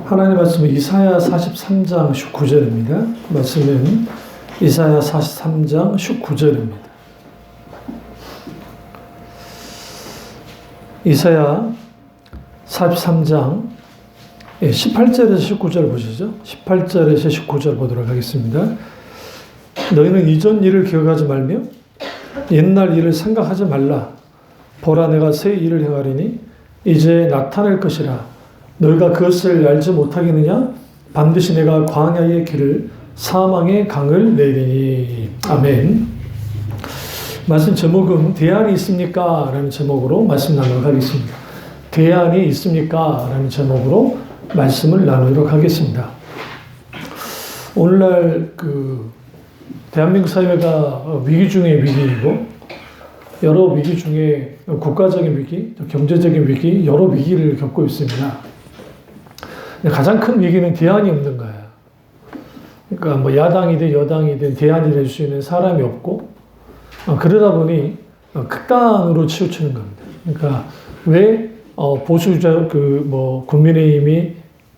하나님 말씀은 이사야 43장 19절입니다. 말씀은 이사야 43장 19절입니다. 이사야 43장 18절에서 19절 보시죠. 18절에서 19절 보도록 하겠습니다. 너희는 이전 일을 기억하지 말며 옛날 일을 생각하지 말라. 보라, 내가 새 일을 행하리니 이제 나타날 것이라. 너희가 그것을 알지 못하겠느냐? 반드시 내가 광야의 길을 사망의 강을 내리니. 아멘. 말씀 제목은 대안이 있습니까? 라는 제목으로 말씀 나누도록 하겠습니다. 대안이 있습니까? 라는 제목으로 말씀을 나누도록 하겠습니다. 오늘날 대한민국 사회가 위기 중의 위기이고, 여러 위기 중에 국가적인 위기, 경제적인 위기, 여러 위기를 겪고 있습니다. 가장 큰 위기는 대안이 없는 거예요. 그러니까 뭐 야당이든 여당이든 대안이 될 수 있는 사람이 없고, 그러다 보니 극단으로 치우치는 겁니다. 그러니까 왜 보수주자 국민의힘이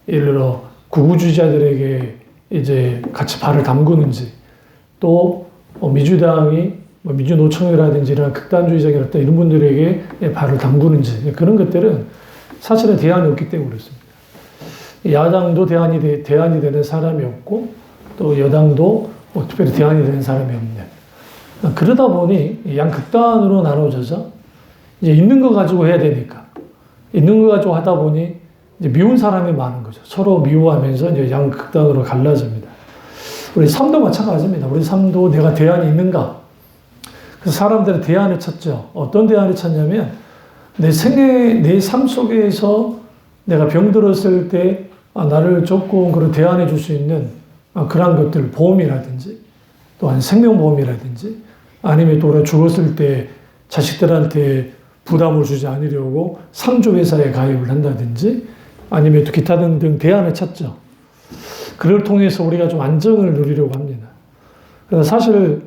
예를 들어 구구주의자들에게 이제 같이 발을 담그는지, 또 민주당이 민주노총이라든지 이런 극단주의적인 어떤 이런 분들에게 발을 담그는지, 그런 것들은 사실은 대안이 없기 때문에 그렇습니다. 야당도 대안이 되는 사람이 없고, 또 여당도 특별히 대안이 되는 사람이 없네. 그러다 보니 양극단으로 나눠져서 이제 있는 거 가지고 해야 되니까, 있는 거 가지고 하다 보니 이제 미운 사람이 많은 거죠. 서로 미워하면서 이제 양극단으로 갈라집니다. 우리 삶도 마찬가지입니다. 우리 삶도 내가 대안이 있는가? 그래서 사람들은 대안을 찾죠. 어떤 대안을 찾냐면, 내 삶 속에서 내가 병들었을 때 나를 조금 그런 대안해 줄 수 있는 그러한 것들, 보험이라든지, 또한 생명보험이라든지, 아니면 또 우리가 죽었을 때 자식들한테 부담을 주지 않으려고 상조회사에 가입을 한다든지, 아니면 또 기타 등등 대안을 찾죠. 그걸 통해서 우리가 좀 안정을 누리려고 합니다. 그래서 사실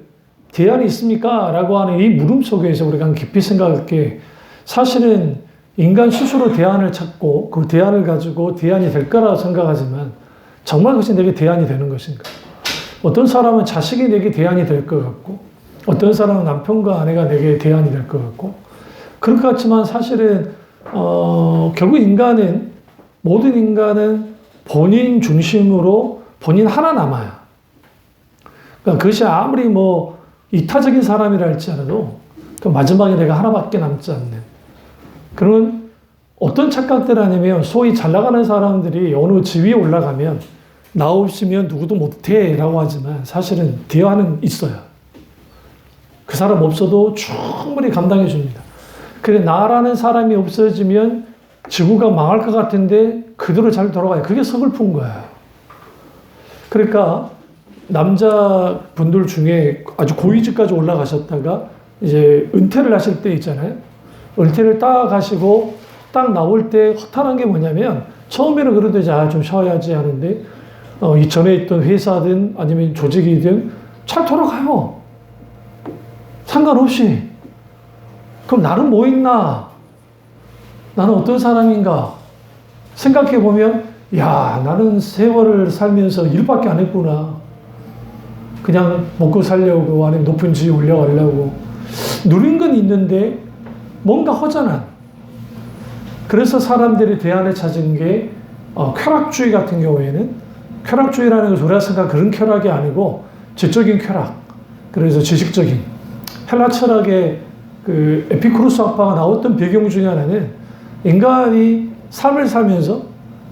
대안이 있습니까? 라고 하는 이 물음 속에서 우리가 깊이 생각할 게, 사실은 인간 스스로 대안을 찾고 그 대안을 가지고 대안이 될 거라고 생각하지만, 정말 그것이 내게 대안이 되는 것인가? 어떤 사람은 자식이 내게 대안이 될 것 같고, 어떤 사람은 남편과 아내가 내게 대안이 될 것 같고, 그럴 것 같지만 사실은 결국 모든 인간은 본인 중심으로 본인 하나 남아요. 그러니까 그것이 아무리 이타적인 사람이라 할지라도 또 마지막에 내가 하나밖에 남지 않는 그런 어떤 착각들 아니면, 소위 잘 나가는 사람들이 어느 지위에 올라가면 나 없으면 누구도 못해 라고 하지만, 사실은 대안은 있어요. 그 사람 없어도 충분히 감당해 줍니다. 그래, 나라는 사람이 없어지면 지구가 망할 것 같은데 그대로 잘 돌아가요. 그게 서글픈 거예요. 그러니까 남자분들 중에 아주 고위직까지 올라가셨다가 이제 은퇴를 하실 때 있잖아요. 은퇴를 딱 하시고 딱 나올 때 허탈한 게 뭐냐면, 처음에는 그래도 좀 쉬어야지 하는데, 이전에 있던 회사든 아니면 조직이든 잘 돌아가요. 상관없이. 그럼 나는 뭐 있나? 나는 어떤 사람인가? 생각해 보면, 나는 세월을 살면서 일밖에 안 했구나. 그냥 먹고 살려고, 아니면 높은 지위 올라가려고. 누린 건 있는데 뭔가 허전한. 그래서 사람들이 대안을 찾은 게 쾌락주의 같은 경우에는, 쾌락주의라는 것은 우리가 생각한 그런 쾌락이 아니고 지적인 쾌락. 그래서 지식적인 헬라 철학의 에피쿠로스 학파가 나왔던 배경 중에 하나는, 인간이 삶을 살면서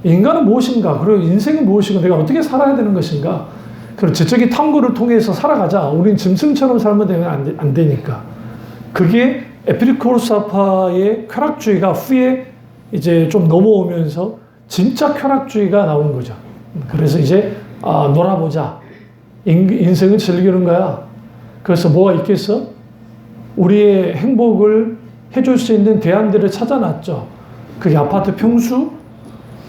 인간은 무엇인가, 그리고 인생이 무엇인가, 내가 어떻게 살아야 되는 것인가, 그리고 지적인 탐구를 통해서 살아가자. 우린 짐승처럼 살면 안 되니까. 그게 에피쿠로스 학파의 쾌락주의가 후에 이제 좀 넘어오면서 진짜 쾌락주의가 나온 거죠. 그래서 이제 놀아보자. 인생을 즐기는 거야. 그래서 뭐가 있겠어? 우리의 행복을 해줄 수 있는 대안들을 찾아놨죠. 그게 아파트 평수,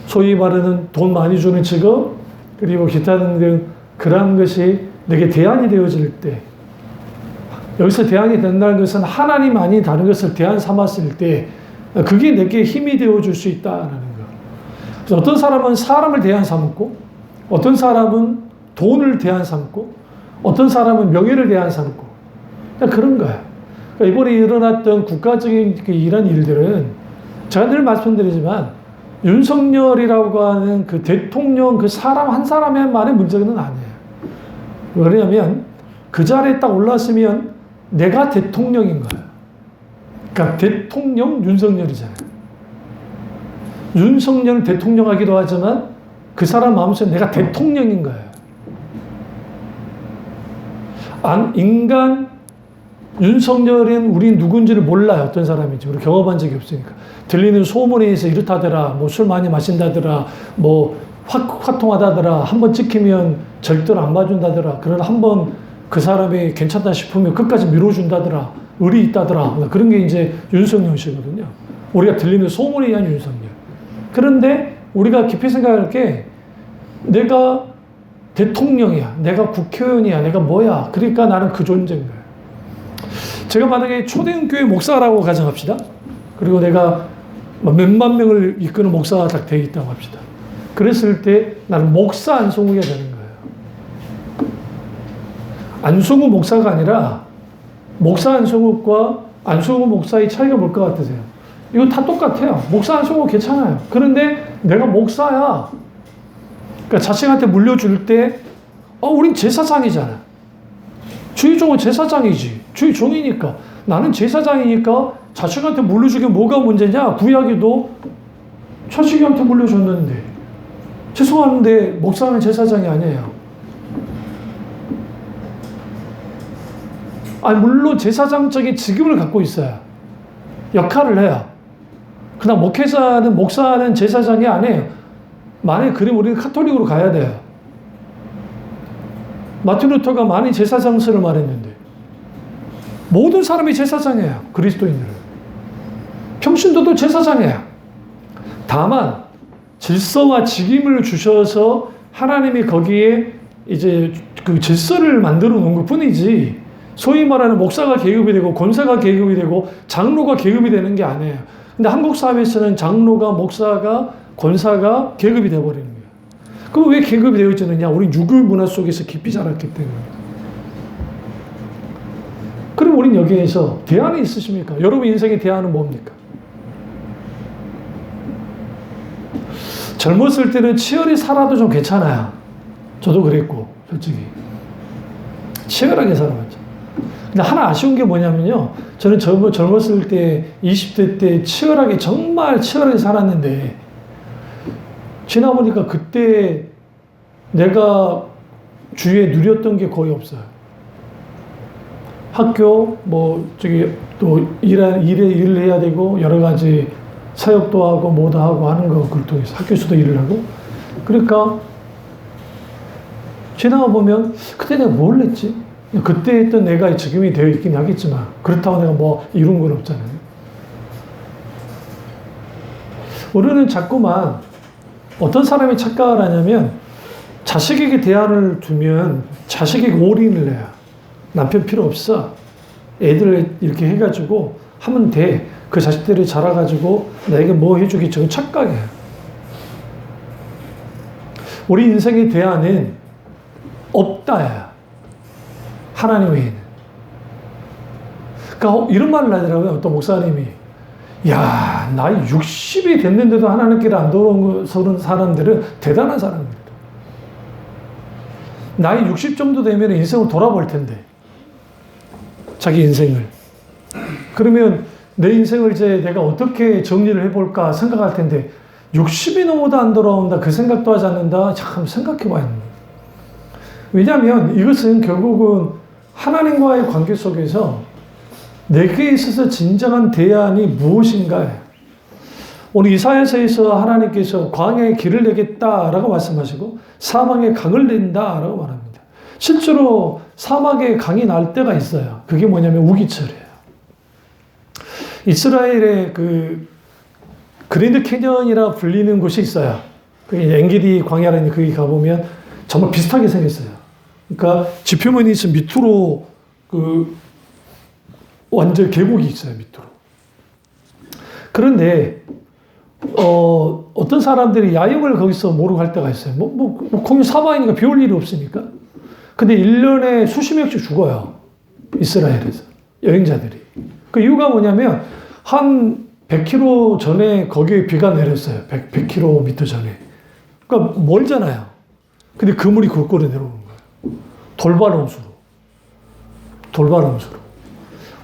소위 말하는 돈 많이 주는 직업, 그리고 기타 등등 그러한 것이 내게 대안이 되어질 때, 여기서 대안이 된다는 것은 하나님 아닌 다른 것을 대안 삼았을 때 그게 내게 힘이 되어줄 수 있다는 거. 그래서 어떤 사람은 사람을 대안 삼고, 어떤 사람은 돈을 대안 삼고, 어떤 사람은 명예를 대안 삼고, 그냥 그런 거야. 그러니까 이번에 일어났던 국가적인 이런 일들은 제가 늘 말씀드리지만 윤석열이라고 하는 그 대통령 그 사람 한 사람만의 문제는 아니에요. 왜냐하면 그 자리에 딱 올랐으면 내가 대통령인 거예요. 그러니까 대통령 윤석열이잖아요. 윤석열 대통령 하기도 하지만 그 사람 마음속에 내가 대통령인 거예요. 인간 윤석열은 우리 누군지를 몰라요. 어떤 사람인지. 우리 경험한 적이 없으니까. 들리는 소문에 의해서 이렇다더라. 뭐 술 많이 마신다더라. 뭐 화통하다더라. 한번 찍히면 절대로 안 봐준다더라. 그러나 한번 그 사람이 괜찮다 싶으면 끝까지 밀어준다더라. 의리 있다더라. 그런 게 이제 윤석열 씨거든요. 우리가 들리는 소문에 의한 윤석열. 그런데 우리가 깊이 생각할 게 내가 대통령이야. 내가 국회의원이야. 내가 뭐야. 그러니까 나는 그 존재인 거야. 제가 만약에 초대교회 목사라고 가정합시다. 그리고 내가 몇만 명을 이끄는 목사가 딱 되어 있다고 합시다. 그랬을 때 나는 목사 안성욱이 되는 거예요. 안성욱 목사가 아니라 목사 안성욱과 안성욱 목사의 차이가 뭘 것 같으세요? 이거 다 똑같아요. 목사 안성욱 괜찮아요. 그런데 내가 목사야. 그러니까 자식한테 물려줄 때 우린 제사장이잖아. 주의 종은 제사장이지. 주의 종이니까. 나는 제사장이니까 자식한테 물려주게 뭐가 문제냐? 구약에도 자식한테 물려줬는데. 죄송한데 목사는 제사장이 아니에요. 물론 제사장적인 직임을 갖고 있어요. 역할을 해요. 그러나 목회자는, 목사는 제사장이 아니에요. 만약에 그럼 우리는 카톨릭으로 가야 돼요. 마틴 루터가 많이 제사장설을 말했는데 모든 사람이 제사장이에요. 그리스도인들은. 평신도도 제사장이에요. 다만 질서와 직임을 주셔서 하나님이 거기에 이제 그 질서를 만들어 놓은 것 뿐이지 소위 말하는 목사가 계급이 되고 권사가 계급이 되고 장로가 계급이 되는 게 아니에요. 근데 한국 사회에서는 장로가, 목사가, 권사가 계급이 되어버리는 거예요. 그럼 왜 계급이 되어 있느냐? 우린 유교 문화 속에서 깊이 자랐기 때문에. 그럼 우린 여기에서 대안이 있으십니까? 여러분 인생의 대안은 뭡니까? 젊었을 때는 치열히 살아도 좀 괜찮아요. 저도 그랬고, 솔직히. 치열하게 살아봤죠. 근데 하나 아쉬운 게 뭐냐면요. 저는 젊었을 때, 20대 때 치열하게, 정말 치열하게 살았는데, 지나보니까 그때 내가 주위에 누렸던 게 거의 없어요. 학교, 또 일을 해야 되고, 여러 가지 사역도 하고, 뭐도 하고 하는 거, 그걸 통해서 학교에서도 일을 하고. 그러니까, 지나가보면, 그때 내가 뭘 했지? 그때 했던 내가 지금이 되어 있긴 하겠지만, 그렇다고 내가 뭐 이룬 건 없잖아요. 우리는 자꾸만 어떤 사람이 착각을 하냐면, 자식에게 대안을 두면 자식에게 올인을 해요. 남편 필요 없어. 애들 이렇게 해가지고 하면 돼. 그 자식들이 자라가지고 나에게 뭐 해주기 저건 착각이에요. 우리 인생의 대안은 없다야. 하나님 외에는. 그러니까 이런 말을 하더라고요. 어떤 목사님이. 야, 나이 60이 됐는데도 하나님께로 안 돌아오는 사람들은 대단한 사람입니다. 나이 60 정도 되면 인생을 돌아볼 텐데. 자기 인생을. 그러면 내 인생을 이제 내가 어떻게 정리를 해볼까 생각할 텐데 60이 넘어도 안 돌아온다. 그 생각도 하지 않는다. 참 생각해 봐야 합니다. 왜냐하면 이것은 결국은 하나님과의 관계 속에서 내게 있어서 진정한 대안이 무엇인가요? 오늘 이사야서에서 하나님께서 광야에 길을 내겠다라고 말씀하시고 사막에 강을 낸다라고 말합니다. 실제로 사막에 강이 날 때가 있어요. 그게 뭐냐면 우기철이에요. 이스라엘의 그 그랜드 캐년이라 불리는 곳이 있어요. 그게 엔게디 광야라는 거기 가보면 정말 비슷하게 생겼어요. 그러니까 지표면이 있으면 밑으로 완전 계곡이 있어요, 밑으로. 그런데 어떤 사람들이 야영을 거기서 모르고 할 때가 있어요. 거기 사막이니까 비 올 일이 없으니까. 근데 1년에 수십 명씩 죽어요. 이스라엘에서. 여행자들이. 그 이유가 뭐냐면, 한 100km 전에 거기에 비가 내렸어요. 100km 전에. 그러니까 멀잖아요. 근데 그물이 거꾸로 내려오는 거예요. 돌발 홍수로. 돌발 홍수로.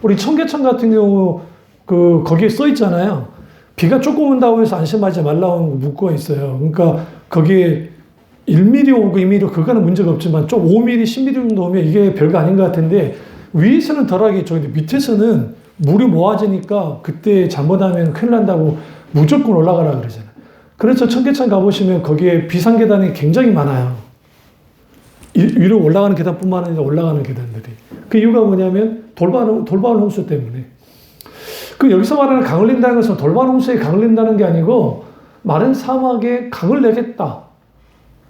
우리 청계천 같은 경우, 거기에 써 있잖아요. 비가 조금 온다고 해서 안심하지 말라고 묶어 있어요. 그러니까 거기에 1mm 오고 2mm 그거는 문제가 없지만 좀 5mm, 10mm 정도 오면 이게 별거 아닌 것 같은데 위에서는 덜하겠죠. 근데 밑에서는 물이 모아지니까 그때 잘못하면 큰일 난다고 무조건 올라가라 그러잖아요. 그래서 청계천 가보시면 거기에 비상계단이 굉장히 많아요. 위로 올라가는 계단뿐만 아니라 올라가는 계단들이. 그 이유가 뭐냐면 돌발 홍수 때문에. 그 여기서 말하는 강을 낸다는 것은 돌발 홍수에 강을 낸다는 게 아니고 마른 사막에 강을 내겠다.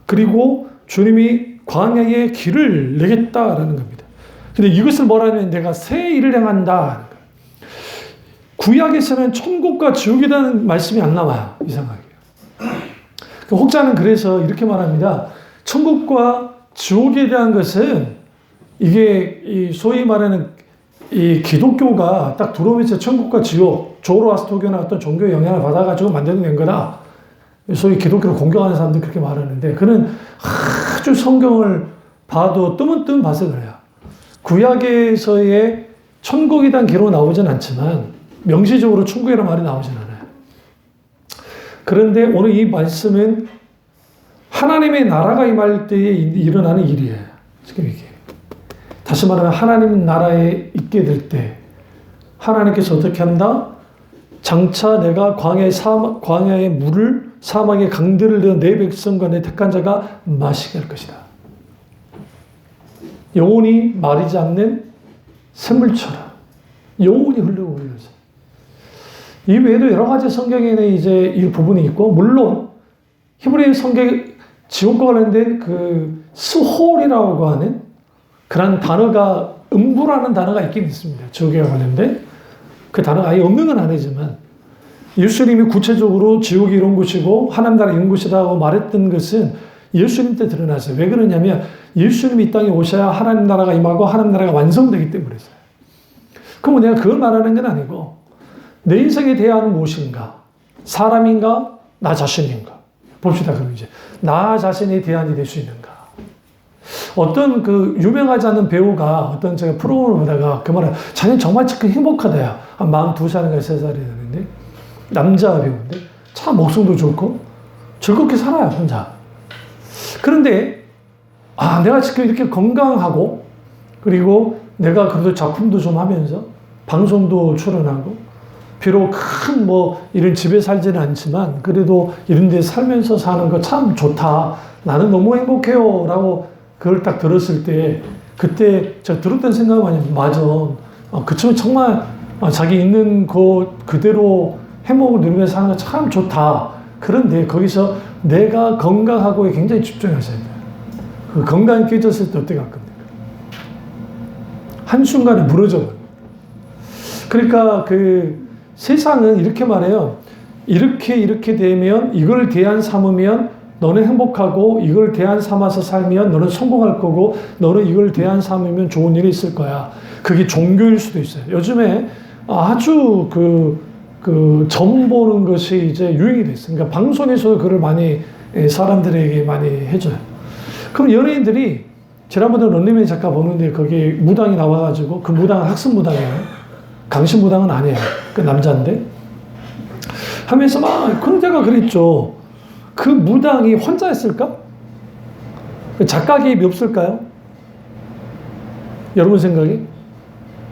그리고 주님이 광야에 길을 내겠다라는 겁니다. 근데 이것을 뭐라면 내가 새 일을 행한다. 구약에서는 천국과 지옥이라는 말씀이 안 나와요. 이상하게. 혹자는 그래서 이렇게 말합니다. 천국과 지옥에 대한 것은 이게 소위 말하는 이 기독교가 딱 들어오면서 천국과 지옥, 조로아스토교나 어떤 종교 영향을 받아가지고 만들어낸 거다. 소위 기독교를 공격하는 사람들이 그렇게 말하는데, 그는 아주 성경을 봐도 뜨문뜨문 봐서 그래요. 구약에서의 천국이란 기록 나오진 않지만, 명시적으로 천국이라는 말이 나오진 않아요. 그런데 오늘 이 말씀은 하나님의 나라가 임할 때에 일어나는 일이에요. 지금 이게. 다시 말하면 하나님 나라에 있게 될 때 하나님께서 어떻게 한다? 장차 내가 광야의 물을 사막의 강들을 내어 내 백성과 내 택한 자가 마시게 할 것이다. 영원히 마르지 않는 샘물처럼 영원히 흘러오고 있어요. 이 외에도 여러 가지 성경에는 이제 이 부분이 있고, 물론 히브리 성경 지옥과 관련된 그 스홀이라고 하는 그런 단어가, 음부라는 단어가 있긴 있습니다. 지옥에 관련된. 그 단어가 아예 없는 건 아니지만, 예수님이 구체적으로 지옥이 이런 곳이고, 하나님 나라 이런 곳이라고 말했던 것은 예수님 때 드러났어요. 왜 그러냐면, 예수님이 이 땅에 오셔야 하나님 나라가 임하고 하나님 나라가 완성되기 때문이었어요. 그럼 내가 그걸 말하는 건 아니고, 내 인생에 대한 무엇인가? 사람인가? 나 자신인가? 봅시다, 그럼 이제. 나 자신에 대한이 될 수 있는가? 어떤 그 유명하지 않은 배우가 어떤 제가 프로그램을 보다가 그 말을, 자기는 정말 행복하다요. 한 42살인가 3살이 되는데, 남자 배우인데, 참 목성도 좋고, 즐겁게 살아요, 혼자. 그런데, 내가 지금 이렇게 건강하고, 그리고 내가 그래도 작품도 좀 하면서, 방송도 출연하고, 비록 큰 이런 집에 살지는 않지만, 그래도 이런 데 살면서 사는 거 참 좋다. 나는 너무 행복해요. 라고 그걸 딱 들었을 때, 그때 제가 들었던 생각은 뭐냐면, 맞아. 그치만 정말 자기 있는 그대로 행복을 누리면서 사는 거 참 좋다. 그런데 거기서 내가 건강하고에 굉장히 집중하셔야 돼요. 그 건강이 깨졌을 때 어떻게 할 겁니까? 한순간에 무너져 버려요. 그러니까 그 세상은 이렇게 말해요. 이렇게 되면, 이걸 대안 삼으면 너는 행복하고, 이걸 대안 삼아서 살면 너는 성공할 거고, 너는 이걸 대안 삼으면 좋은 일이 있을 거야. 그게 종교일 수도 있어요. 요즘에 아주 점 보는 것이 이제 유행이 됐어요. 그러니까 방송에서도 그걸 많이 사람들에게 많이 해줘요. 그럼 연예인들이, 지난번에 런닝맨 작가 보는데 거기에 무당이 나와가지고, 그 무당은 학습 무당이에요. 강신 무당은 아니에요. 그 남자인데. 하면서 그런 데가 그랬죠. 그 무당이 혼자 했을까? 작가 개입이 없을까요? 여러분 생각에?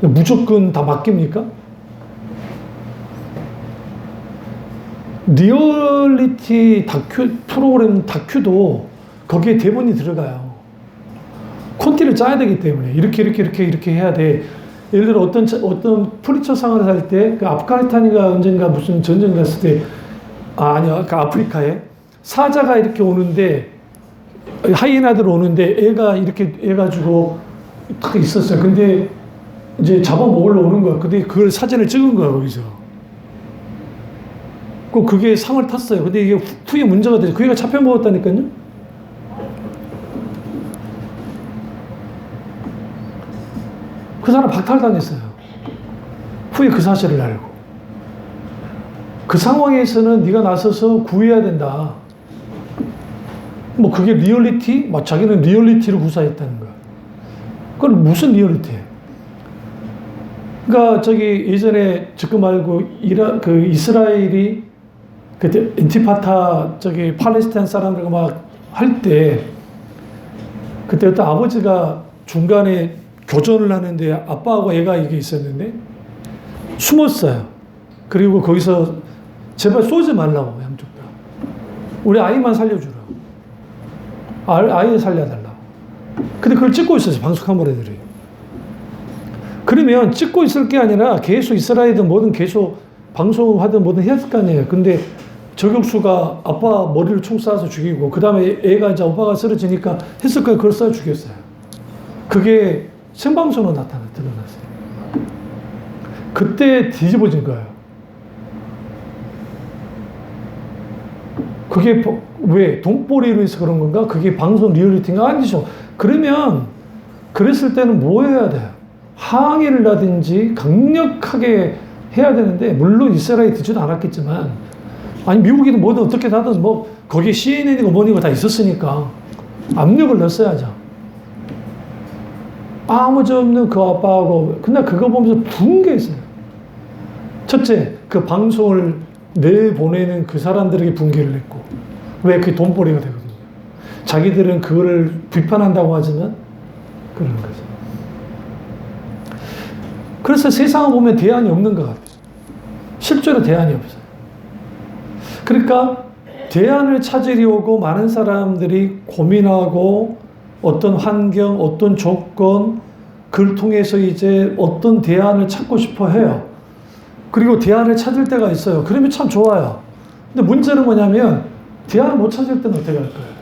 무조건 다 맡깁니까? 리얼리티 프로그램 다큐도 거기에 대본이 들어가요. 콘티를 짜야 되기 때문에 이렇게 해야 돼. 예를 들어 어떤 프리처상을 할 때 그 아프가니스탄인가 언젠가 무슨 전쟁 갔을 때 아니요 그 아프리카에 사자가 이렇게 오는데 하이에나들 오는데 애가 이렇게 해가지고 딱 있었어요. 근데 이제 잡아먹으러 오는 거야. 근데 그걸 사진을 찍은 거야 거기서. 그게 상을 탔어요. 근데 이게 후에 문제가 되죠. 그 애가 잡혀 먹었다니까요. 그 사람 박탈당했어요. 후에 그 사실을 알고. 그 상황에서는 네가 나서서 구해야 된다. 뭐 그게 리얼리티? 막 자기는 리얼리티를 구사했다는 거야. 그건 무슨 리얼리티예요? 그러니까 저기 예전에 지금 말고 그 이스라엘이 그때 인티파타 저기 팔레스타인 사람들과 막 할 때 그때 어떤 아버지가 중간에 교전을 하는데 아빠하고 애가 이게 있었는데 숨었어요. 그리고 거기서 제발 쏘지 말라고 양쪽 다. 우리 아이만 살려주라. 아이 살려달라고. 근데 그걸 찍고 있었어요. 방송 카메라들이. 그러면 찍고 있을 게 아니라 계속 이스라엘이든 뭐든 계속 방송하든 뭐든 해야 될 거 아니에요. 근데 저격수가 아빠 머리를 총 쏴서 죽이고 그 다음에 애가 이제 오빠가 쓰러지니까 했을 거예요. 그걸 쏴 죽였어요. 그게 생방송으로 드러났어요. 그때 뒤집어진 거예요. 그게 왜 돈벌이로 해서 그런 건가? 그게 방송 리얼리티인가? 아니죠. 그러면 그랬을 때는 뭐 해야 돼요? 항의를 하든지 강력하게 해야 되는데 물론 이스라엘이 듣지도 않았겠지만 아니 미국이든 뭐든 어떻게 하든 뭐 거기에 CNN이고 뭐니고 다 있었으니까 압력을 넣었어야죠. 아무 저 없는 그 아빠하고 그날 그거 보면서 붕괴했어요. 첫째, 그 방송을 내보내는 그 사람들에게 붕괴를 했고 왜 그게 돈벌이가 되거든요. 자기들은 그거를 비판한다고 하지만 그런 거죠. 그래서 세상을 보면 대안이 없는 것 같아요. 실제로 대안이 없어요. 그러니까 대안을 찾으려고 많은 사람들이 고민하고 어떤 환경, 어떤 조건, 그걸 통해서 이제 어떤 대안을 찾고 싶어 해요. 그리고 대안을 찾을 때가 있어요. 그러면 참 좋아요. 근데 문제는 뭐냐면 대안을 못 찾을 때는 어떻게 할까요?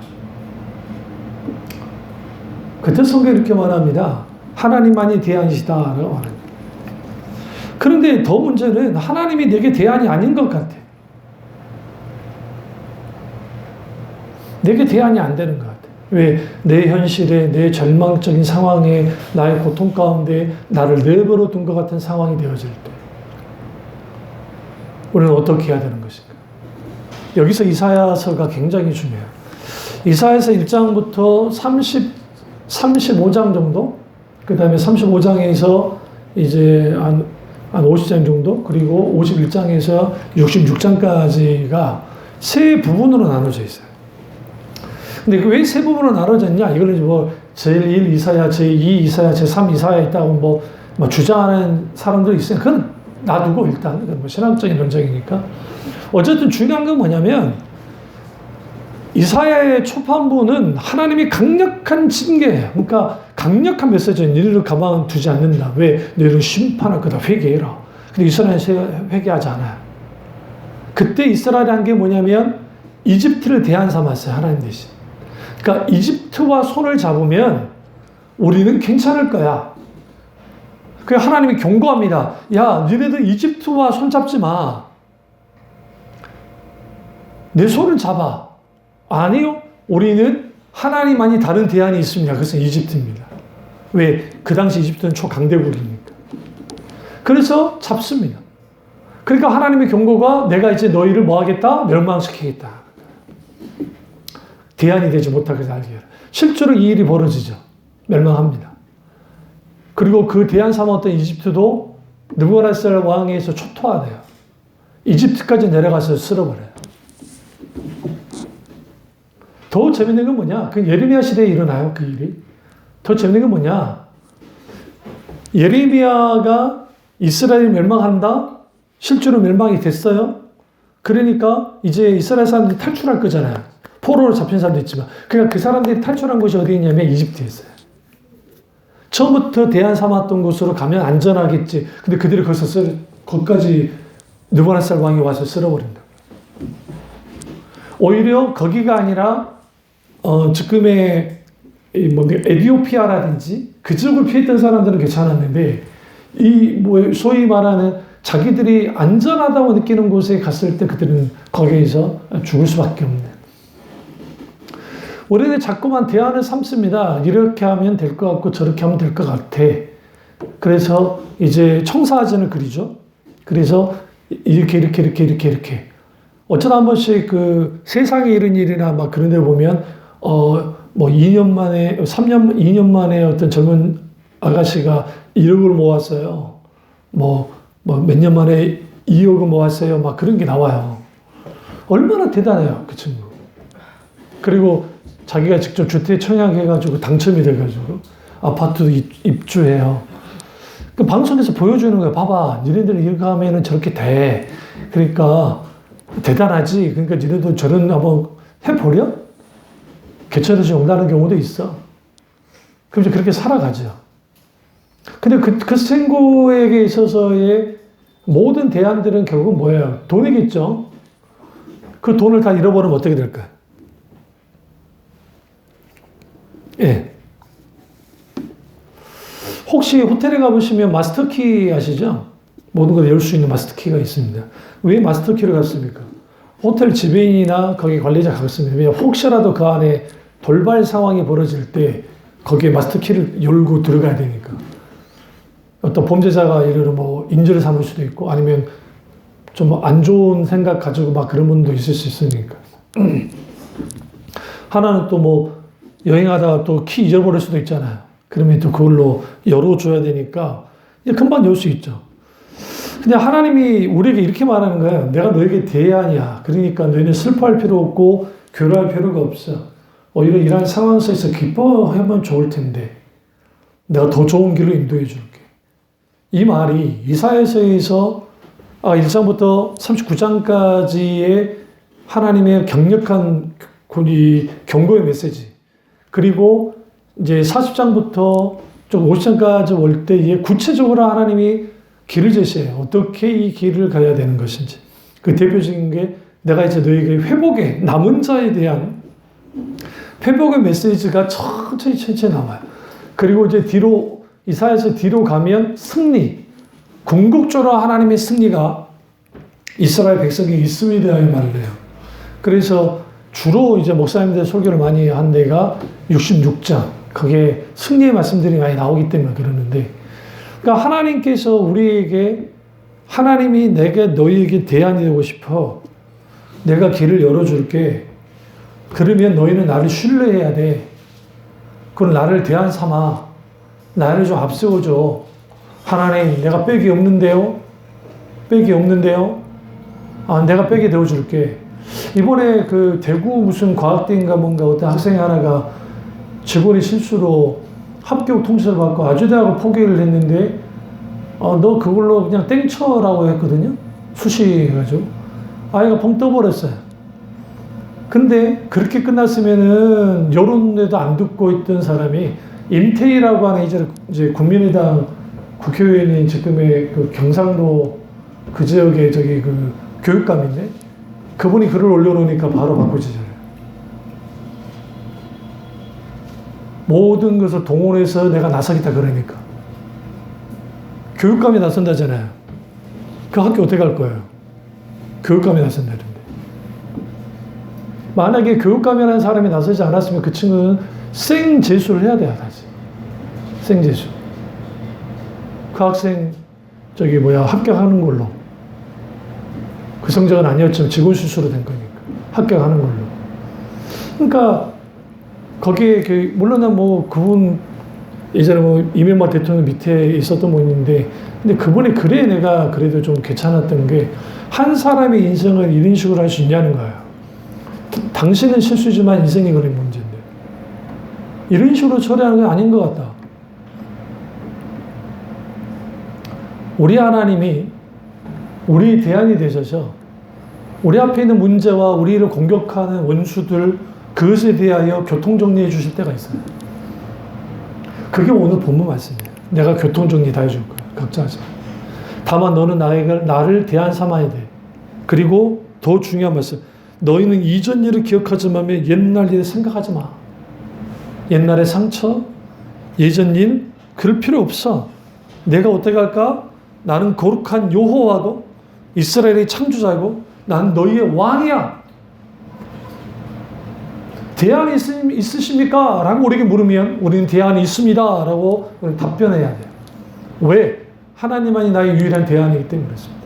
그때 성경이 이렇게 말합니다. 하나님만이 대안이시다라고 말합니다. 그런데 더 문제는 하나님이 내게 대안이 아닌 것 같아. 내게 대안이 안 되는 것 같아. 왜? 내 현실에, 내 절망적인 상황에, 나의 고통 가운데 나를 내버려 둔 것 같은 상황이 되어질 때 우리는 어떻게 해야 되는 것인가? 여기서 이사야서가 굉장히 중요해요. 이사야서 1장부터 35장 정도, 그 다음에 35장에서 이제 한 50장 정도, 그리고 51장에서 66장까지가 세 부분으로 나눠져 있어요. 근데 왜 세 부분으로 나눠졌냐? 이걸 뭐 제1 이사야, 제2 이사야, 제3 이사야 있다고 뭐 주장하는 사람들이 있어요. 그건 놔두고 일단 뭐 신앙적인 논쟁이니까. 어쨌든 중요한 건 뭐냐면 이사야의 초판부는 하나님이 강력한 징계예요. 그러니까 강력한 메시지는 너희를 가만 두지 않는다. 왜? 너희를 심판할 거다. 회개해라. 근데 이스라엘은 회개하지 않아요. 그때 이스라엘이 한 게 뭐냐면 이집트를 대안 삼았어요. 하나님 대신. 그러니까 이집트와 손을 잡으면 우리는 괜찮을 거야. 그 하나님이 경고합니다. 야, 너네들 이집트와 손 잡지 마. 내 손을 잡아. 아니요. 우리는 하나님만이 다른 대안이 있습니다. 그것은 이집트입니다. 왜? 그 당시 이집트는 초강대국이니까. 그래서 잡습니다. 그러니까 하나님의 경고가 내가 이제 너희를 뭐 하겠다? 멸망시키겠다. 대안이 되지 못하게 알게 해라. 실제로 이 일이 벌어지죠. 멸망합니다. 그리고 그 대안 삼았던 이집트도 느부갓네살 왕에서 초토화돼요. 이집트까지 내려가서 쓸어버려요. 더 재밌는 건 뭐냐? 그 예레미야 시대에 일어나요. 그 일이. 더 재밌는 건 뭐냐? 예레미야가 이스라엘 멸망한다? 실제로 멸망이 됐어요. 그러니까 이제 이스라엘 사람들이 탈출할 거잖아요. 포로로 잡힌 사람도 있지만. 그러니까 그 사람들이 탈출한 곳이 어디 있냐면 이집트였어요. 처음부터 대안 삼았던 곳으로 가면 안전하겠지. 근데 그들이 거기까지 느부갓네살 왕이 와서 쓸어버린다. 오히려 거기가 아니라 지금의 에디오피아라든지 그쪽을 피했던 사람들은 괜찮았는데 소위 말하는 자기들이 안전하다고 느끼는 곳에 갔을 때 그들은 거기에서 죽을 수밖에 없는. 우리는 자꾸만 대안을 삼습니다. 이렇게 하면 될 것 같고 저렇게 하면 될 것 같아. 그래서 이제 청사진을 그리죠. 그래서 이렇게. 어쩌다 한 번씩 그 세상에 이런 일이나 막 그런 데 보면, 뭐 2년 만에, 2년 만에 어떤 젊은 아가씨가 1억을 모았어요. 뭐 몇 년 만에 2억을 모았어요. 막 그런 게 나와요. 얼마나 대단해요, 그 친구. 그리고 자기가 직접 주택 청약해가지고 당첨이 돼가지고 아파트 입주해요. 그 방송에서 보여주는 거야. 봐봐, 니네들 이렇게 하면은 저렇게 돼. 그러니까 대단하지. 그러니까 니네도 저런 한번 해보려? 개천에서 용나는 경우도 있어. 그럼 이제 그렇게 살아가죠. 근데 그 친구에게 있어서의 모든 대안들은 결국은 뭐예요? 돈이겠죠? 그 돈을 다 잃어버리면 어떻게 될까요? 예. 혹시 호텔에 가보시면 마스터키 아시죠? 모든 걸 열 수 있는 마스터키가 있습니다. 왜 마스터키를 갖습니까? 호텔 지배인이나 거기 관리자 갖습니다. 왜냐하면 혹시라도 그 안에 돌발 상황이 벌어질 때 거기에 마스터키를 열고 들어가야 되니까. 어떤 범죄자가 예를 들어 뭐 인질을 삼을 수도 있고 아니면 좀 안 좋은 생각 가지고 막 그런 분도 있을 수 있으니까. 하나는 또 뭐 여행하다가 또 키 잊어버릴 수도 있잖아요. 그러면 또 그걸로 열어줘야 되니까 금방 열 수 있죠. 근데 하나님이 우리에게 이렇게 말하는 거예요. 내가 너에게 대안이야. 그러니까 너희는 슬퍼할 필요 없고 괴로워할 필요가 없어. 오히려 이러한 상황 속에서 기뻐하면 좋을 텐데 내가 더 좋은 길로 인도해 줄게. 이 말이 이사야서에서 1장부터 39장까지의 하나님의 강력한 경고의 메시지, 그리고 이제 40장부터 좀 50장까지 올 때 구체적으로 하나님이 길을 제시해요. 어떻게 이 길을 가야 되는 것인지. 그 대표적인 게 내가 이제 너에게 회복의 남은 자에 대한 회복의 메시지가 천천히 나와요. 그리고 이제 뒤로 이사야서 뒤로 가면 승리, 궁극적으로 하나님의 승리가 이스라엘 백성이 있음에 대하여 말을 해요. 그래서 주로 이제 목사님들 설교를 많이 한 데가 66장, 그게 승리의 말씀들이 많이 나오기 때문에 그러는데, 그러니까 하나님께서 우리에게, 하나님이 너희에게 대안이 되고 싶어. 내가 길을 열어줄게. 그러면 너희는 나를 신뢰해야 돼. 그럼 나를 대안 삼아. 나를 좀 앞세워줘. 하나님, 내가 빽이 없는데요? 내가 빽이 되어줄게. 이번에 그 대구 무슨 과학대인가 뭔가 어떤 학생 하나가 직원이 실수로 합격 통지를 받고 아주대학을 포기를 했는데, 너 그걸로 그냥 땡쳐라고 했거든요? 수시해가지고. 아이가 펑 떠버렸어요. 근데 그렇게 끝났으면은 여론에도 안 듣고 있던 사람이 임태희라고 하는 이제 국민의당 국회의원인 지금의 그 경상도 그 지역의 그 교육감인데, 그분이 글을 올려놓으니까 바로 바꾸지잖아요. 모든 것을 동원해서 내가 나서겠다 그러니까. 교육감이 나선다잖아요. 그 학교 어떻게 갈 거예요? 교육감이 나선다는데. 만약에 교육감이라는 사람이 나서지 않았으면 그 친구는 생재수를 해야 돼요, 다시. 생재수. 그 학생, 합격하는 걸로. 그 성적은 아니었지만 직원 실수로 된 거니까. 합격하는 걸로. 그러니까, 거기에, 물론 그분, 예전에 이명박 대통령 밑에 있었던 분인데, 근데 그분의 글에 내가 그래도 좀 괜찮았던 게, 한 사람의 인생을 이런 식으로 할 수 있냐는 거예요. 당신은 실수지만 인생이 그런 문제인데. 이런 식으로 처리하는 건 아닌 것 같다. 우리 하나님이 우리 대안이 되셔서 우리 앞에 있는 문제와 우리를 공격하는 원수들, 그것에 대하여 교통정리해 주실 때가 있어요. 그게 오늘 본문 말씀이에요. 내가 교통정리 다 해줄 거야. 걱정하지 마. 다만 너는 나를 대안 삼아야 돼. 그리고 더 중요한 말씀. 너희는 이전 일을 기억하지 말며 옛날 일을 생각하지 마. 옛날의 상처, 예전 일, 그럴 필요 없어. 내가 어떻게 할까? 나는 거룩한 여호와고 이스라엘의 창조자고 난 너희의 왕이야. 대안이 있으십니까? 라고 우리에게 물으면 우리는 대안이 있습니다. 라고 답변해야 돼요. 왜? 하나님만이 나의 유일한 대안이기 때문에 그렇습니다.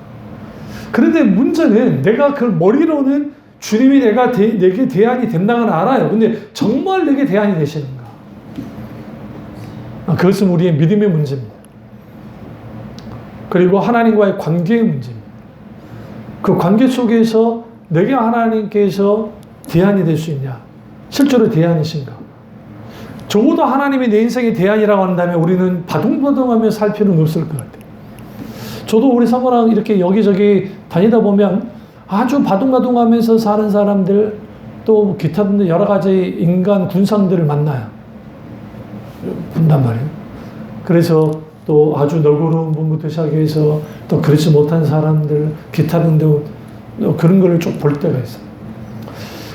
그런데 문제는 내가 그 머리로는 주님이 내게 대안이 된다는 알아요. 근데 정말 내게 대안이 되시는가? 그것은 우리의 믿음의 문제입니다. 그리고 하나님과의 관계의 문제입니다. 그 관계 속에서 내게 하나님께서 대안이 될 수 있냐? 실제로 대안이신가? 적어도 하나님이 내 인생의 대안이라고 한다면 우리는 바둥바둥하며 살 필요는 없을 것 같아요. 저도 우리 사모랑 이렇게 여기저기 다니다 보면 아주 바둥바둥하면서 사는 사람들 또 기타 등등 여러 가지 인간 군상들을 만나요. 본단 말이에요. 그래서 또 아주 너그러운 분부터 시작해서 또 그렇지 못한 사람들 기타 등등 그런 거를 좀 볼 때가 있어요.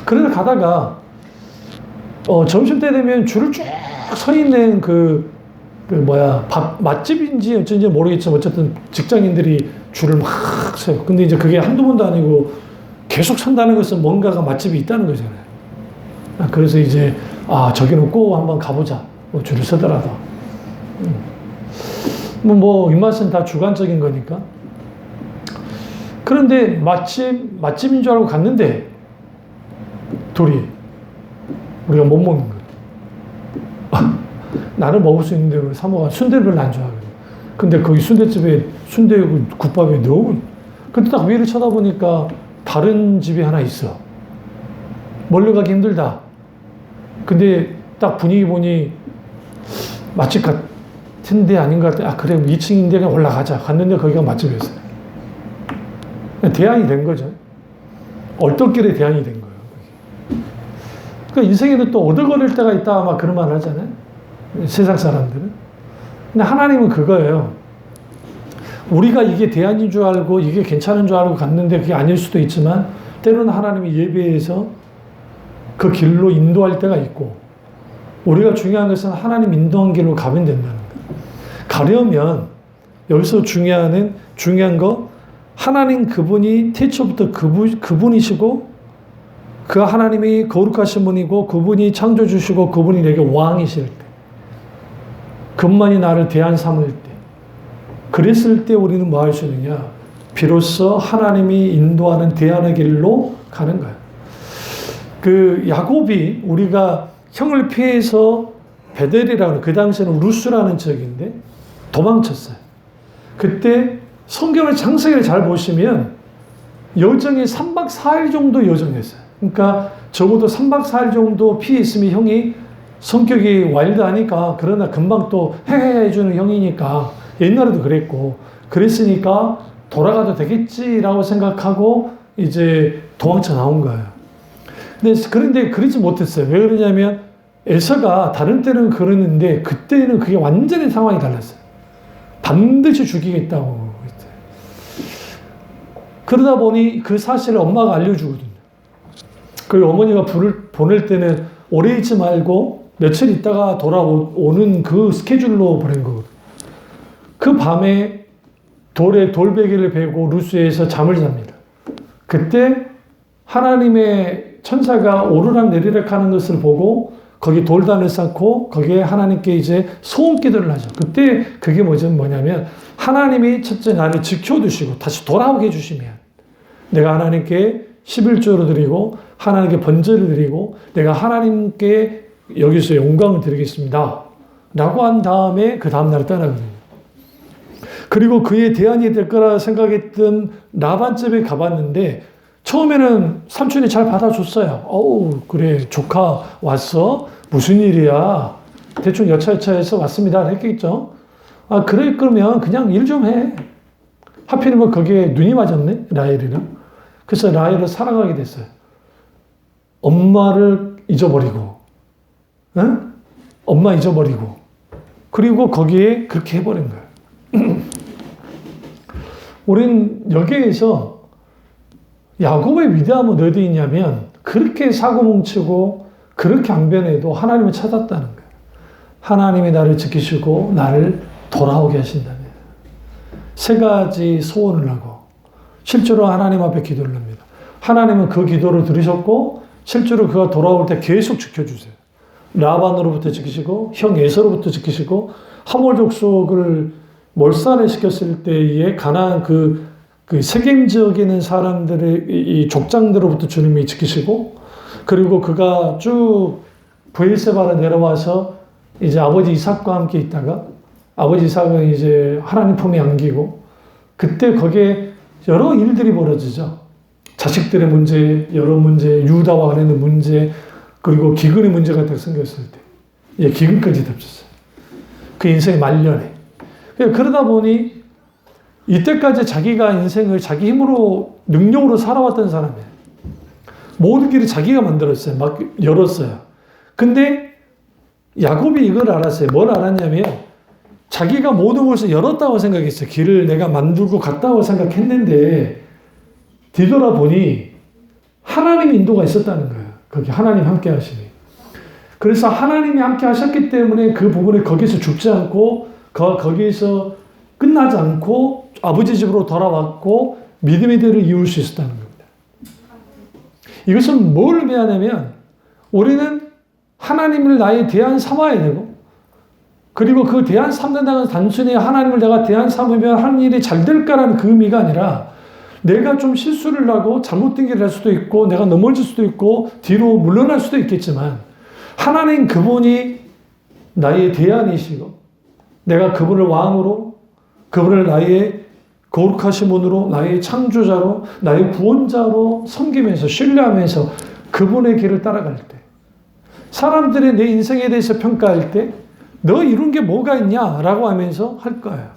그래서 가다가 점심때 되면 줄을 쭉 서 있는 맛집인지 어쩐지 모르겠지만 어쨌든 직장인들이 줄을 막 서요. 근데 이제 그게 한두 번도 아니고 계속 선다는 것은 뭔가가 맛집이 있다는 거잖아요. 그래서 이제, 저기는 꼭 한번 가보자. 줄을 서더라도. 입맛은 다 주관적인 거니까. 그런데 맛집인 줄 알고 갔는데, 둘이, 우리가 못 먹는 거예요. 나는 먹을 수 있는데 우리 사모가 순대를 별로 안 좋아하거든요. 근데 거기 순대집에 순대고 국밥이 너무. 근데 딱 위를 쳐다보니까 다른 집이 하나 있어. 멀리 가기 힘들다. 근데 딱 분위기 보니 맛집 같은데 아닌 것 같아. 그래 2층인데 그냥 올라가자. 갔는데 거기가 맛집이었어요. 대안이 된 거죠. 얼떨결에 대안이 된 거예요. 그러니까 인생에는 또 얻어거릴 때가 있다 막 그런 말 하잖아요. 세상 사람들은. 근데 하나님은 그거예요. 우리가 이게 대안인 줄 알고 이게 괜찮은 줄 알고 갔는데 그게 아닐 수도 있지만 때로는 하나님이 예배에서 그 길로 인도할 때가 있고 우리가 중요한 것은 하나님 인도한 길로 가면 된다는 거예요. 가려면 여기서 중요한 거 하나님 그분이 태초부터 그분이시고 그 하나님이 거룩하신 분이고 그분이 창조 주시고 그분이 내게 왕이실 때 그분만이 나를 대안 삼을 때 그랬을 때 우리는 뭐 할 수 있느냐? 비로소 하나님이 인도하는 대안의 길로 가는 거예요. 그 야곱이 우리가 형을 피해서 베델이라는 그 당시에는 루스라는 지역인데 도망쳤어요. 그때 성경을 창세기를 잘 보시면 여정이 3박 4일 정도 여정했어요. 그러니까 적어도 3박 4일 정도 피해 있으면 형이 성격이 와일드하니까 그러나 금방 또 해주는 형이니까 옛날에도 그랬고 그랬으니까 돌아가도 되겠지라고 생각하고 이제 도망쳐 나온 거예요. 그런데 그러지 못했어요. 왜 그러냐면 에서가 다른 때는 그러는데 그때는 그게 완전히 상황이 달랐어요. 반드시 죽이겠다고 했어요. 그러다 보니 그 사실을 엄마가 알려주거든요. 그리고 어머니가 불을 보낼 때는 오래 있지 말고 며칠 있다가 돌아오는 그 스케줄로 보낸 거거든요. 그 밤에 돌에 돌베개를 베고 루스에서 잠을 잡니다. 그때 하나님의 천사가 오르락 내리락 하는 것을 보고 거기 돌단을 쌓고 거기에 하나님께 이제 소원 기도를 하죠. 그때 그게 뭐냐면 하나님이 첫째 나를 지켜주시고 다시 돌아오게 해주시면 내가 하나님께 11조를 드리고 하나님께 번제를 드리고 내가 하나님께 여기서 영광을 드리겠습니다. 라고 한 다음에 그 다음날 떠나거든요. 그리고 그의 대안이 될 거라 생각했던 라반집에 가봤는데 처음에는 삼촌이 잘 받아줬어요. 그래 조카 왔어? 무슨 일이야? 대충 여차여차해서 왔습니다. 했겠죠. 그래 그러면 그냥 일 좀 해. 하필이면 거기에 눈이 맞았네. 라헬이랑. 그래서 라헬을 사랑하게 됐어요. 엄마를 잊어버리고 응? 엄마 잊어버리고 그리고 거기에 그렇게 해버린 거예요. 우린 여기에서 야곱의 위대함은 어디 있냐면 그렇게 사고 뭉치고 그렇게 안 변해도 하나님을 찾았다는 거예요. 하나님이 나를 지키시고 나를 돌아오게 하신다면 세 가지 소원을 하고 실제로 하나님 앞에 기도를 합니다. 하나님은 그 기도를 들으셨고 실제로 그가 돌아올 때 계속 지켜주세요. 라반으로부터 지키시고 형 에서로부터 지키시고 하몰 족속을 몰살을 시켰을 때에 가나안 그 세겜지역에 사람들의 이 족장들로부터 주님이 지키시고 그리고 그가 쭉 브엘세바로 내려와서 이제 아버지 이삭과 함께 있다가 아버지 이삭은 이제 하나님 품에 안기고 그때 거기에 여러 일들이 벌어지죠. 자식들의 문제, 여러 문제, 유다와 관련된 문제, 그리고 기근의 문제가 딱 생겼을 때, 예, 기근까지 덮쳤어요. 그 인생의 말년에. 그러다 보니 이때까지 자기가 인생을 자기 힘으로, 능력으로 살아왔던 사람이에요. 모든 길을 자기가 만들었어요. 막 열었어요. 근데 야곱이 이걸 알았어요. 뭘 알았냐면 자기가 모든 것을 열었다고 생각했어요. 길을 내가 만들고 갔다고 생각했는데 뒤돌아보니 하나님의 인도가 있었다는 거예요. 거기 하나님 함께 하시니. 그래서 하나님이 함께 하셨기 때문에 그 부분에 거기서 죽지 않고 거기에서 끝나지 않고 아버지 집으로 돌아왔고 믿음의 대를 이룰 수 있었다는 겁니다. 이것은 뭘 의미하냐면 우리는 하나님을 나의 대안 삼아야 되고 그리고 그 대안 삼는다는 단순히 하나님을 내가 대안 삼으면 하는 일이 잘 될까라는 그 의미가 아니라 내가 좀 실수를 하고 잘못된 길을 할 수도 있고 내가 넘어질 수도 있고 뒤로 물러날 수도 있겠지만 하나님 그분이 나의 대안이시고 내가 그분을 왕으로 그분을 나의 거룩하신 분으로 나의 창조자로 나의 구원자로 섬기면서 신뢰하면서 그분의 길을 따라갈 때 사람들이 내 인생에 대해서 평가할 때 너 이룬 게 뭐가 있냐 라고 하면서 할 거예요.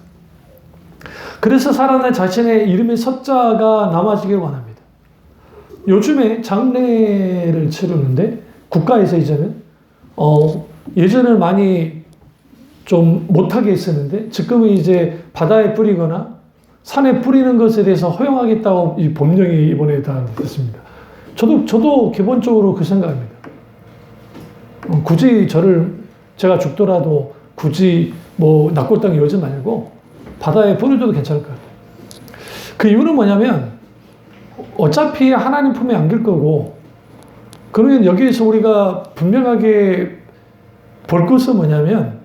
그래서 살아난 자신의 이름의 숫자가 남아지길 원합니다. 요즘에 장례를 치르는데 국가에서 이제는 예전에는 많이 좀 못하게 했었는데 지금은 이제 바다에 뿌리거나 산에 뿌리는 것에 대해서 허용하겠다고 이 법령이 이번에 다 됐습니다. 저도 기본적으로 그 생각입니다. 굳이 제가 죽더라도 굳이 뭐 낙골당에 이러지 말고 바다에 뿌려줘도 괜찮을 것 같아요. 그 이유는 뭐냐면 어차피 하나님 품에 안길 거고 그러면 여기에서 우리가 분명하게 볼 것은 뭐냐면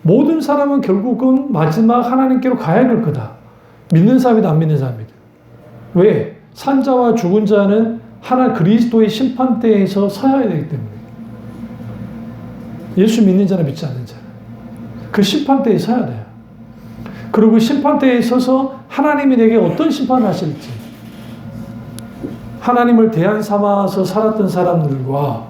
모든 사람은 결국은 마지막 하나님께로 가야 될 거다. 믿는 사람이다 안 믿는 사람이다. 왜? 산자와 죽은 자는 하나 그리스도의 심판대에서 서야 되기 때문에 예수 믿는 자나 믿지 않는 자는 그 심판대에 서야 돼요. 그리고 그 심판대에 서서 하나님이 내게 어떤 심판을 하실지 하나님을 대안 삼아서 살았던 사람들과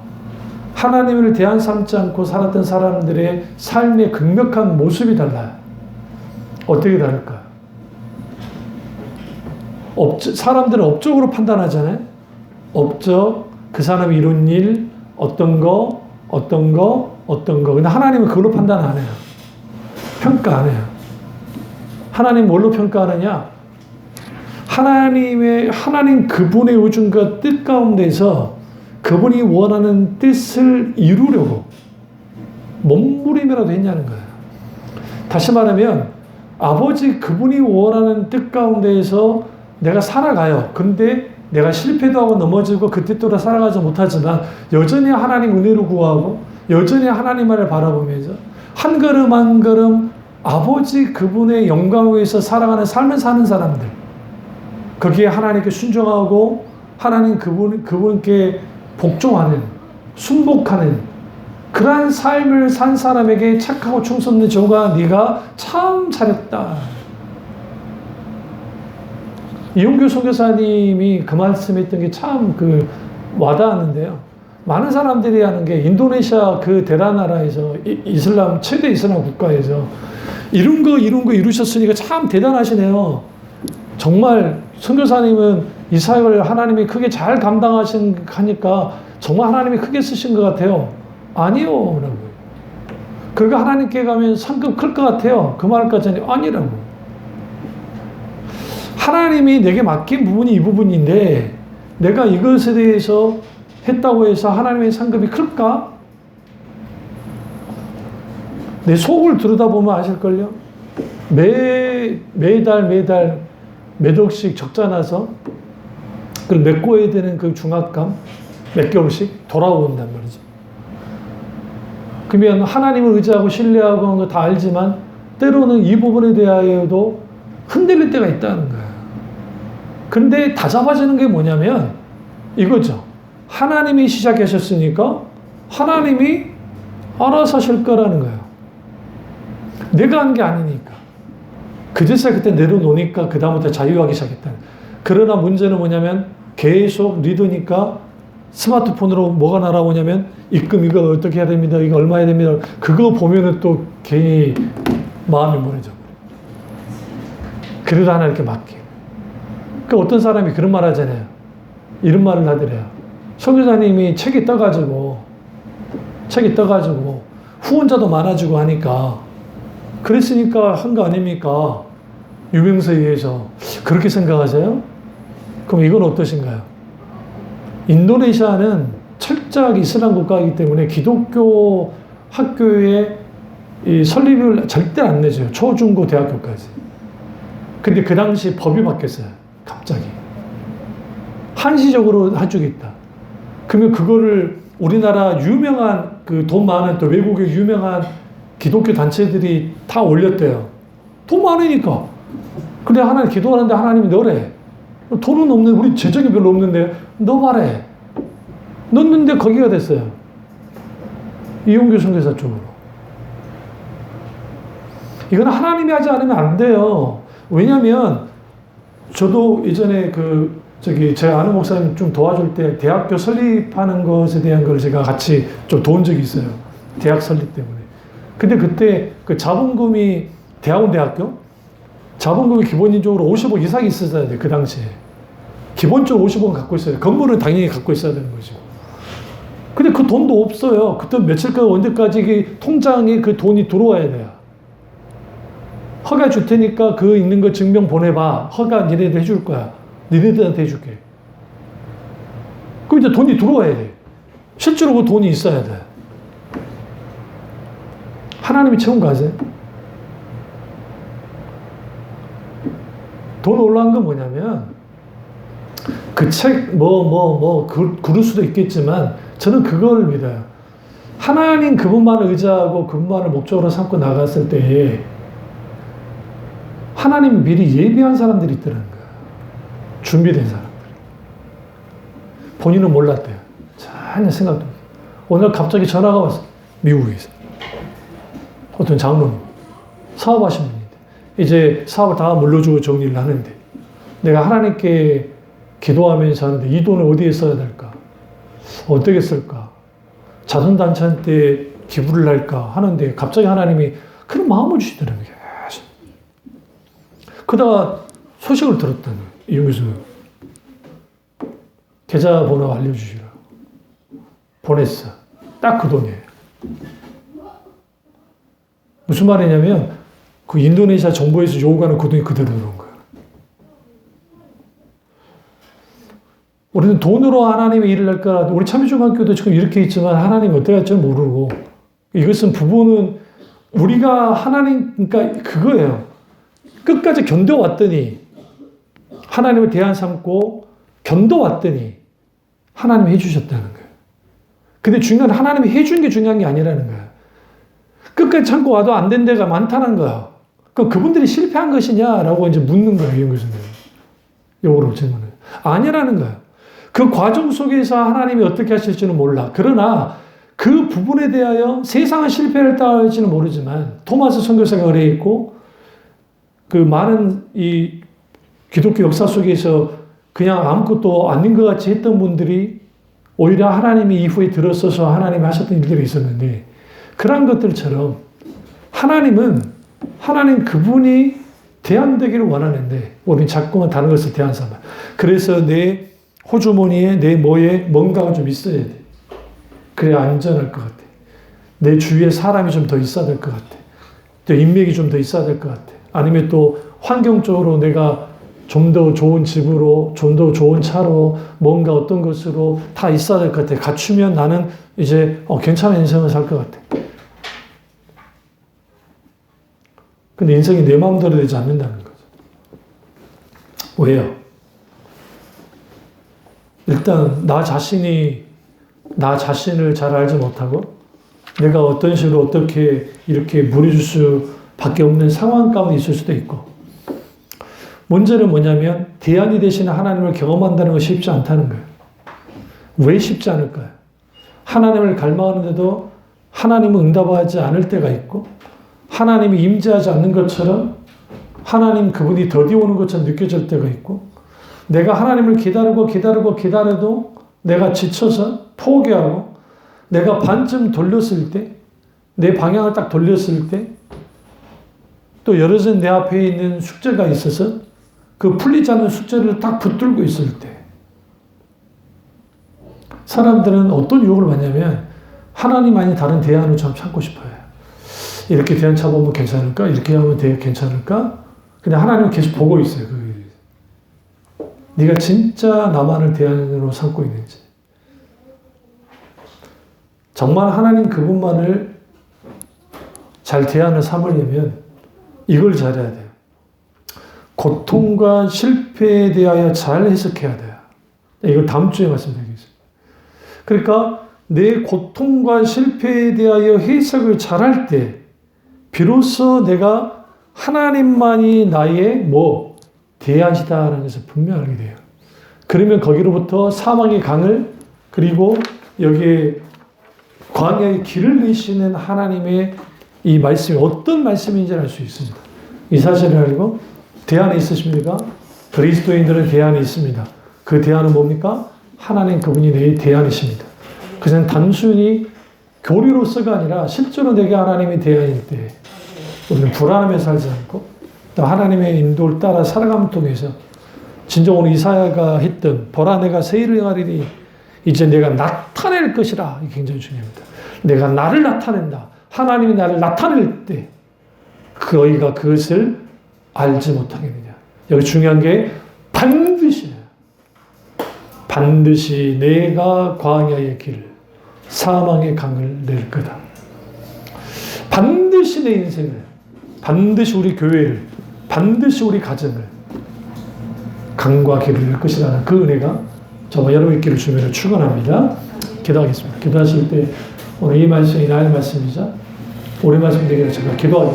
하나님을 대안 삼지 않고 살았던 사람들의 삶의 극명한 모습이 달라요. 어떻게 다를까? 사람들은 업적으로 판단하잖아요. 업적, 그 사람이 이룬 일, 어떤 거. 근데 하나님은 그걸로 판단 안 해요. 평가 안 해요. 하나님 뭘로 평가하느냐? 하나님 그분의 의중과 뜻 가운데서 그분이 원하는 뜻을 이루려고 몸부림이라도 했냐는 거예요. 다시 말하면 아버지 그분이 원하는 뜻 가운데에서 내가 살아가요. 근데 내가 실패도 하고 넘어지고 그 뜻대로 살아가지 못하지만 여전히 하나님 은혜로 구하고 여전히 하나님만을 바라보면서 한 걸음 한 걸음 아버지 그분의 영광을 위해서 살아가는 삶을 사는 사람들 거기에 하나님께 순종하고 하나님 그분께 복종하는 순복하는 그러한 삶을 산 사람에게 착하고 충성된 종아 네가 참 잘했다. 이용규 선교사님이 그 말씀했던 게 참 와닿았는데요. 많은 사람들이 하는 게 인도네시아 그 대단나라에서 최대 이슬람 국가에서 이룬 거 이루셨으니까 참 대단하시네요. 정말 선교사님은 이 사역을 하나님이 크게 잘 감당하시니까 정말 하나님이 크게 쓰신 것 같아요. 아니요. 라고. 그러니까 하나님께 가면 상급 클 것 같아요. 그 말까지 아니라고. 하나님이 내게 맡긴 부분이 이 부분인데 내가 이것에 대해서 했다고 해서 하나님의 상급이 클까? 내 속을 들여다보면 아실걸요? 매달 몇 억씩 적자 나서 그걸 메꿔야 되는 그 중압감, 몇 개월씩 돌아온단 말이죠. 그러면 하나님을 의지하고 신뢰하고 하는 거 다 알지만 때로는 이 부분에 대하여도 흔들릴 때가 있다는 거예요. 그런데 다 잡아지는 게 뭐냐면 이거죠. 하나님이 시작하셨으니까 하나님이 알아서 하실 거라는 거예요. 내가 한 게 아니니까. 그제서야 그때 내려놓으니까 그 다음부터 자유하기 시작했다. 그러나 문제는 뭐냐면 계속 리더니까 스마트폰으로 뭐가 날아오냐면 입금 이거 어떻게 해야 됩니다. 이거 얼마 해야 됩니다. 그거 보면은 또 괜히 마음이 무너져. 그래도 하나 이렇게 맡겨. 그러니까 어떤 사람이 그런 말 하잖아요. 이런 말을 하더래요. 선교사님이 책이 떠가지고 후원자도 많아지고 하니까 그랬으니까 한 거 아닙니까? 유명세에 의해서. 그렇게 생각하세요? 그럼 이건 어떠신가요? 인도네시아는 철저하게 이슬람 국가이기 때문에 기독교 학교에 이 설립을 절대 안 내줘요. 초, 중, 고, 대학교까지. 근데 그 당시 법이 바뀌었어요. 갑자기. 한시적으로 해주겠다. 그러면 그거를 우리나라 유명한 그 돈 많은 또 외국의 유명한 기독교 단체들이 다 올렸대요. 돈 많으니까. 근데 하나님 기도하는데 하나님이 넣으래. 돈은 없는데 우리 재정이 별로 없는데 넣어봐래. 넣었는데 거기가 됐어요. 이용규 선교사 쪽으로. 이건 하나님이 하지 않으면 안 돼요. 왜냐면 저도 예전에 제가 아는 목사님 좀 도와줄 때 대학교 설립하는 것에 대한 걸 제가 같이 좀 도운 적이 있어요. 대학 설립 때문에. 근데 그때 그 자본금이 대학교? 자본금이 기본적으로 50억 이상이 있어야 돼, 그 당시에. 기본적으로 50억은 갖고 있어야 돼. 건물은 당연히 갖고 있어야 되는 거죠. 근데 그 돈도 없어요. 그때 며칠까지, 언제까지 통장에 그 돈이 들어와야 돼요. 허가 줄 테니까 그 있는 거 증명 보내봐. 허가 니네들 해줄 거야. 니네들한테 해줄게. 그럼 이제 돈이 들어와야 돼. 실제로 그 돈이 있어야 돼. 하나님이 채운 거 아세요? 돈 올라간 건 뭐냐면, 그 책, 그럴 수도 있겠지만, 저는 그걸 믿어요. 하나님 그분만을 의지하고 그분만을 목적으로 삼고 나갔을 때에, 하나님이 미리 예비한 사람들이 있더라는 거예요. 준비된 사람들. 본인은 몰랐대요. 전혀 생각도 못해요. 오늘 갑자기 전화가 왔어요. 미국에서. 어떤 장로님. 사업하시는 분인데. 이제 사업을 다 물려주고 정리를 하는데, 내가 하나님께 기도하면서 하는데 이 돈을 어디에 써야 될까? 어떻게 쓸까? 자선단체한테 기부를 할까? 하는데 갑자기 하나님이 그런 마음을 주시더라고요. 그러다가 소식을 들었더니 이용규 계좌번호 알려주시라고 보냈어. 딱 그 돈이에요. 무슨 말이냐면 그 인도네시아 정부에서 요구하는 그 돈이 그대로 들어온 거예요. 우리는 돈으로 하나님의 일을 할 거라. 우리 참여중학교도 지금 이렇게 있지만 하나님 어떻게 할지 모르고, 이것은 부부는 우리가 하나님, 그러니까 그거예요. 끝까지 견뎌왔더니 하나님을 대안 삼고 견뎌왔더니 하나님이 해주셨다는 거예요. 근데 중요한 하나님이 해준 게 중요한 게 아니라는 거예요. 끝까지 참고 와도 안 된 데가 많다는 거예요. 그럼 그분들이 실패한 것이냐라고 이제 묻는 거예요. 이용 교수님. 요거로 질문을. 아니라는 거예요. 그 과정 속에서 하나님이 어떻게 하실지는 몰라. 그러나 그 부분에 대하여 세상은 실패를 따할지는 모르지만 토마스 선교사가 그래 있고, 그 많은 이 기독교 역사 속에서 그냥 아무것도 아닌 것 같이 했던 분들이 오히려 하나님이 이후에 들어서서 하나님이 하셨던 일들이 있었는데, 그런 것들처럼 하나님 그분이 대안되기를 원하는데 우리는 자꾸만 다른 것을 대안 삼아요. 그래서 내 호주머니에 내 뭐에 뭔가가 좀 있어야 돼. 그래야 안전할 것 같아. 내 주위에 사람이 좀 더 있어야 될 것 같아. 또 인맥이 좀 더 있어야 될 것 같아. 아니면 또 환경적으로 내가 좀 더 좋은 집으로, 좀 더 좋은 차로, 뭔가 어떤 것으로 다 있어야 될 것 같아. 갖추면 나는 이제 괜찮은 인생을 살 것 같아. 근데 인생이 내 마음대로 되지 않는다는 거죠. 왜요? 일단 나 자신을 잘 알지 못하고 내가 어떤 식으로 어떻게 이렇게 무너질 수밖에 없는 상황 가운데 있을 수도 있고, 문제는 뭐냐면 대안이 되시는 하나님을 경험한다는 것이 쉽지 않다는 거예요. 왜 쉽지 않을까요? 하나님을 갈망하는데도 하나님은 응답하지 않을 때가 있고, 하나님이 임재하지 않는 것처럼 하나님 그분이 더디 오는 것처럼 느껴질 때가 있고, 내가 하나님을 기다려도 내가 지쳐서 포기하고, 내가 반쯤 돌렸을 때, 내 방향을 딱 돌렸을 때, 또 여러분 내 앞에 있는 숙제가 있어서 그 풀리지 않는 숙제를 딱 붙들고 있을 때, 사람들은 어떤 유혹을 받냐면 하나님 아닌 다른 대안을 좀 찾고 싶어요. 이렇게 대안 찾아보면 괜찮을까? 이렇게 하면 괜찮을까? 그냥 하나님은 계속 보고 있어요. 네가 진짜 나만을 대안으로 삼고 있는지. 정말 하나님 그분만을 잘 대안을 삼으려면 이걸 잘해야 돼요. 고통과 실패에 대하여 잘 해석해야 돼요. 이걸 다음 주에 말씀드리겠습니다. 그러니까 내 고통과 실패에 대하여 해석을 잘할 때 비로소 내가 하나님만이 나의 대안이다라는 것을 분명히 알게 돼요. 그러면 거기로부터 사망의 강을, 그리고 여기에 광야의 길을 내시는 하나님의 이 말씀이 어떤 말씀인지를 알 수 있습니다. 이 사실을 알고 대안이 있으십니까? 그리스도인들은 대안이 있습니다. 그 대안은 뭡니까? 하나님 그분이 내 대안이십니다. 그냥 단순히 교리로서가 아니라 실제로 내게 하나님의 대안일 때 우리는 불안함에 살지 않고 또 하나님의 인도를 따라 살아감을 통해서 진정 오늘 이사야가 했던 보라 내가 새 일을 행하리니 이제 내가 나타낼 것이라. 이게 굉장히 중요합니다. 내가 나를 나타낸다. 하나님이 나를 나타낼 때 너희가 그것을 알지 못하겠느냐. 여기 중요한 게 반드시 내가 광야의 길을 사망의 강을 낼 거다. 반드시 내 인생을, 반드시 우리 교회를, 반드시 우리 가정을 강과 길을 낼 것이라는 그 은혜가 저와 여러분 있기를 주면서 축원합니다. 기도하겠습니다. 기도하실 때 오늘 이 말씀이 나의 말씀이자 우리 말씀 되기를 제가 기도하겠습니다.